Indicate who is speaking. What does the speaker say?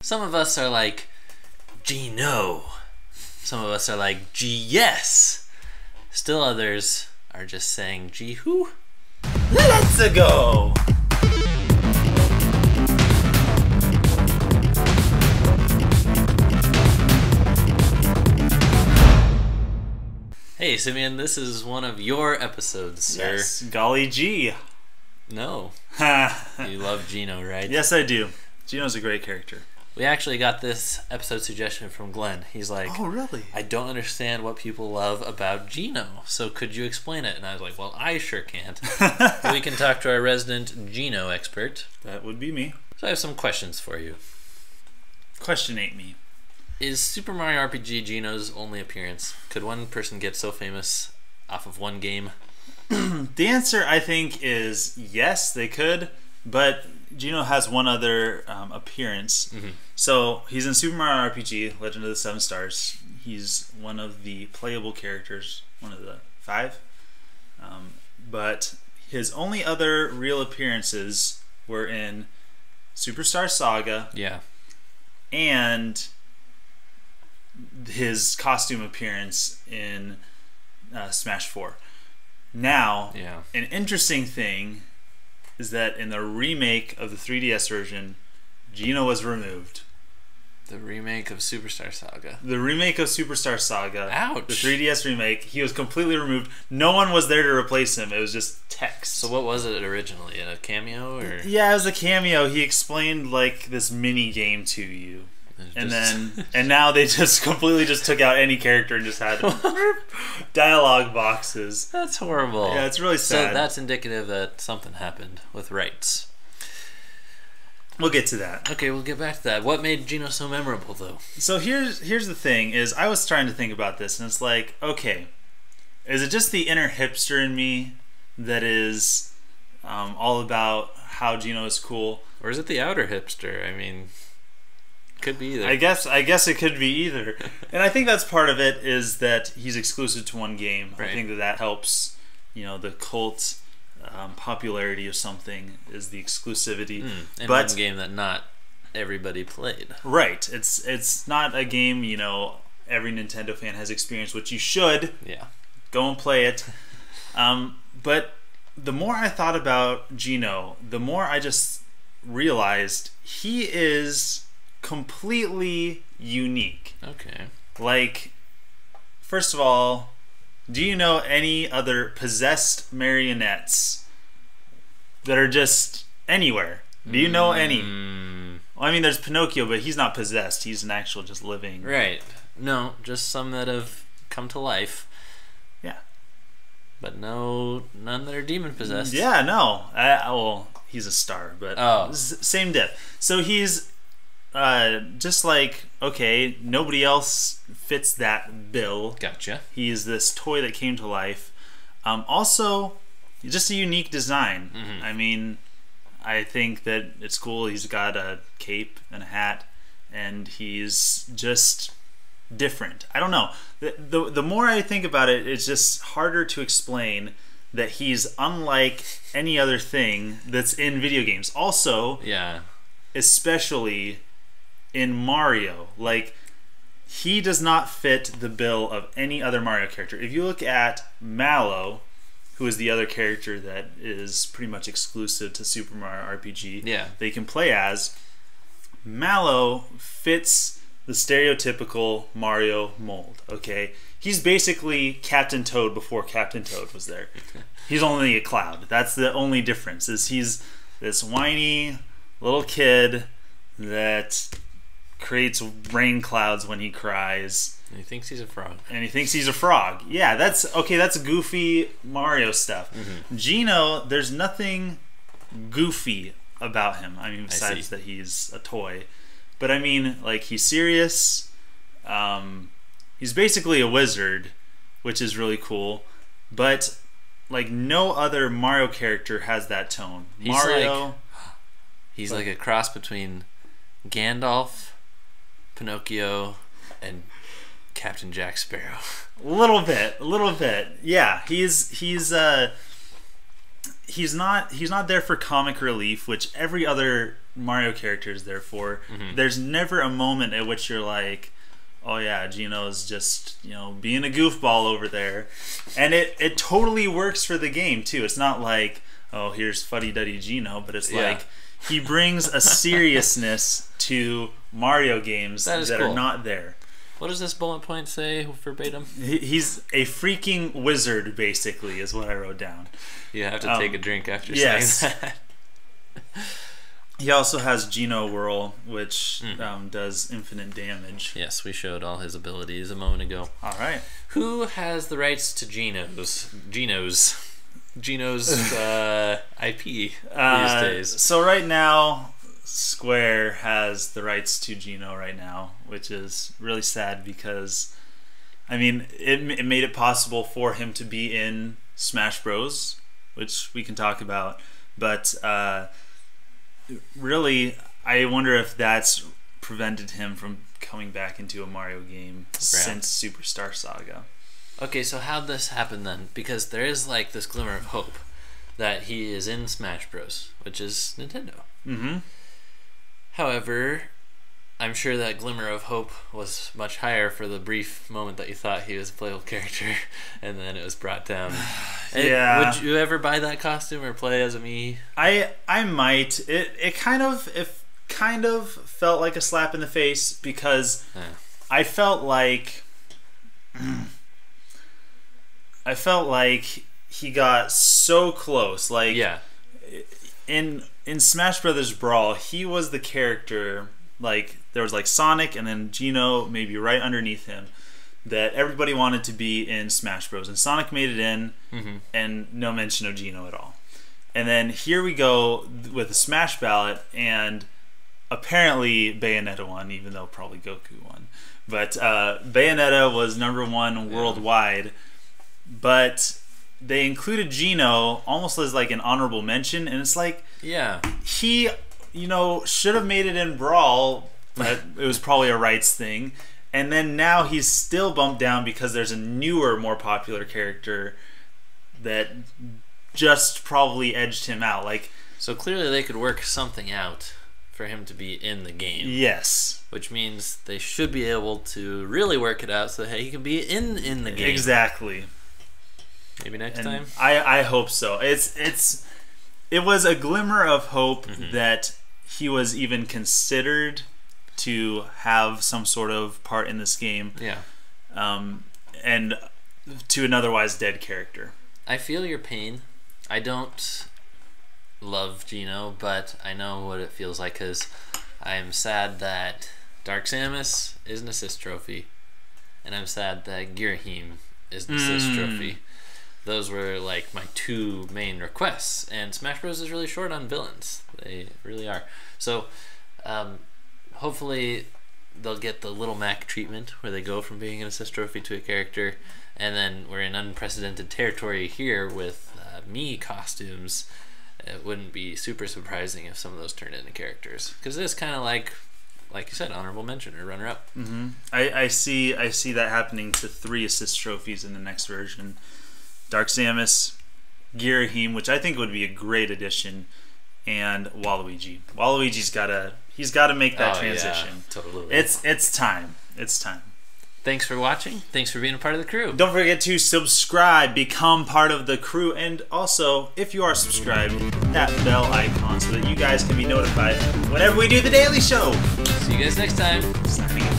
Speaker 1: Some of us are like, Geno. Some of us are like, G-yes. Still others are just saying, G-who?
Speaker 2: Let's go!
Speaker 1: Hey, Simeon, this is one of your episodes, sir.
Speaker 2: Yes, golly gee.
Speaker 1: No. You love Geno, right?
Speaker 2: Yes, I do. Geno's a great character.
Speaker 1: We actually got this episode suggestion from Glenn. He's like,
Speaker 2: oh, really?
Speaker 1: I don't understand what people love about Geno, so could you explain it? And I was like, well, I sure can't. We can talk to our resident Geno expert.
Speaker 2: That would be me.
Speaker 1: So I have some questions for you.
Speaker 2: Questionate me.
Speaker 1: Is Super Mario RPG Geno's only appearance? Could one person get so famous off of one game?
Speaker 2: The answer, I think, is yes, they could, but Geno has one other appearance.
Speaker 1: Mm-hmm.
Speaker 2: So he's in Super Mario RPG, Legend of the Seven Stars. He's one of the playable characters, one of the 5. But his only other real appearances were in Superstar Saga.
Speaker 1: Yeah.
Speaker 2: And his costume appearance in Smash 4. Now,
Speaker 1: yeah.
Speaker 2: An interesting thing is that in the remake of the 3DS version, Geno was removed.
Speaker 1: The remake of Superstar Saga.
Speaker 2: The remake of Superstar Saga.
Speaker 1: Ouch.
Speaker 2: The 3DS remake, he was completely removed. No one was there to replace him. It was just text.
Speaker 1: So what was it originally? A cameo? Or?
Speaker 2: Yeah, it was a cameo. He explained like this mini game to you. And now they just completely just took out any character and just had dialogue boxes.
Speaker 1: That's horrible.
Speaker 2: Yeah, it's really sad.
Speaker 1: So that's indicative that something happened with rights.
Speaker 2: We'll get to that.
Speaker 1: Okay, we'll get back to that. What made Geno so memorable, though?
Speaker 2: So here's the thing: is I was trying to think about this, and it's like, okay, is it just the inner hipster in me that is all about how Geno is cool,
Speaker 1: or is it the outer hipster? I mean, could be either.
Speaker 2: I guess it could be either, and I think that's part of it is that he's exclusive to one game.
Speaker 1: Right.
Speaker 2: I think that helps. The cult popularity of something is the exclusivity.
Speaker 1: And
Speaker 2: but
Speaker 1: one game that not everybody played.
Speaker 2: Right. It's not a game every Nintendo fan has experienced, which you should.
Speaker 1: Yeah.
Speaker 2: Go and play it. But the more I thought about Geno, the more I just realized he is completely unique.
Speaker 1: Okay.
Speaker 2: Like, first of all, do you know any other possessed marionettes that are just anywhere? Do you know any? Well, I mean, there's Pinocchio, but he's not possessed. He's an actual just living.
Speaker 1: Right. No, just some that have come to life.
Speaker 2: Yeah.
Speaker 1: But none that are demon possessed.
Speaker 2: Yeah, no. Well, he's a star, but same dip. So he's just like, okay, nobody else fits that bill.
Speaker 1: Gotcha.
Speaker 2: He's this toy that came to life. Also, just a unique design.
Speaker 1: Mm-hmm.
Speaker 2: I mean, I think that it's cool. He's got a cape and a hat, and he's just different. I don't know. The more I think about it, it's just harder to explain that he's unlike any other thing that's in video games. Also,
Speaker 1: yeah,
Speaker 2: especially in Mario, like, he does not fit the bill of any other Mario character. If you look at Mallow, who is the other character that is pretty much exclusive to Super Mario RPG,
Speaker 1: yeah,
Speaker 2: they can play as, Mallow fits the stereotypical Mario mold, okay? He's basically Captain Toad before Captain Toad was there. He's only a cloud. That's the only difference, is he's this whiny little kid that creates rain clouds when he cries.
Speaker 1: And he thinks he's a frog.
Speaker 2: Yeah, that's goofy Mario stuff.
Speaker 1: Mm-hmm.
Speaker 2: Geno, there's nothing goofy about him. I mean, besides that he's a toy. But I mean, like, he's serious. He's basically a wizard, which is really cool. But, like, no other Mario character has that tone.
Speaker 1: He's like a cross between Gandalf, Pinocchio, and Captain Jack Sparrow.
Speaker 2: A little bit. Yeah, he's not there for comic relief, which every other Mario characters, therefore, there's never a moment at which you're like, oh yeah, Geno's just, being a goofball over there. And it totally works for the game, too. It's not like, oh, here's fuddy-duddy Geno, but it's like, he brings a seriousness to Mario games that
Speaker 1: cool.
Speaker 2: are not there.
Speaker 1: What does this bullet point say verbatim?
Speaker 2: He's a freaking wizard, basically, is what I wrote down.
Speaker 1: You have to take a drink after saying that.
Speaker 2: He also has Geno Whirl, which does infinite damage.
Speaker 1: Yes, we showed all his abilities a moment ago.
Speaker 2: All right.
Speaker 1: Who has the rights to Geno's IP these days?
Speaker 2: So right now, Square has the rights to Geno right now, which is really sad because, I mean, it made it possible for him to be in Smash Bros, which we can talk about, but really, I wonder if that's prevented him from coming back into a Mario game since Superstar Saga.
Speaker 1: Okay, so how'd this happen then? Because there is like this glimmer of hope that he is in Smash Bros, which is Nintendo.
Speaker 2: Mm-hmm.
Speaker 1: However, I'm sure that glimmer of hope was much higher for the brief moment that you thought he was a playable character, and then it was brought down.
Speaker 2: Yeah.
Speaker 1: Would you ever buy that costume or play as a Mii?
Speaker 2: I might. It kind of felt like a slap in the face because I felt like he got so close. Like in Smash Brothers Brawl, he was the character. Like there was like Sonic and then Geno maybe right underneath him that everybody wanted to be in Smash Bros. And Sonic made it in, and no mention of Geno at all. And then here we go with the Smash ballot, and apparently Bayonetta won, even though probably Goku won. But Bayonetta was #1 worldwide, but they included Geno almost as like an honorable mention, and it's like, he, should have made it in Brawl, but it was probably a rights thing. And then now he's still bumped down because there's a newer, more popular character that just probably edged him out. Like,
Speaker 1: so clearly they could work something out for him to be in the game.
Speaker 2: Yes.
Speaker 1: Which means they should be able to really work it out so that he can be in the game.
Speaker 2: Exactly.
Speaker 1: Maybe next time?
Speaker 2: I hope so. It was a glimmer of hope that he was even considered to have some sort of part in this game.
Speaker 1: Yeah.
Speaker 2: And to an otherwise dead character.
Speaker 1: I feel your pain. I don't love Geno, but I know what it feels like because I am sad that Dark Samus is an assist trophy, and I'm sad that Girahim is an assist trophy. Those were like my two main requests, and Smash Bros is really short on villains. They really are. So hopefully they'll get the Little Mac treatment where they go from being an assist trophy to a character, and then we're in unprecedented territory here with Mii costumes. It wouldn't be super surprising if some of those turned into characters, because it is kind of like you said, honorable mention or runner up.
Speaker 2: I see that happening to 3 assist trophies in the next version. Dark Samus, Girahim, which I think would be a great addition, and Waluigi. Waluigi's got to make that transition.
Speaker 1: Yeah, totally.
Speaker 2: It's time. It's time.
Speaker 1: Thanks for watching. Thanks for being a part of the crew.
Speaker 2: Don't forget to subscribe, become part of the crew, and also, if you are subscribed, that bell icon so that you guys can be notified whenever we do the daily show.
Speaker 1: See you guys next time.
Speaker 2: Signing out.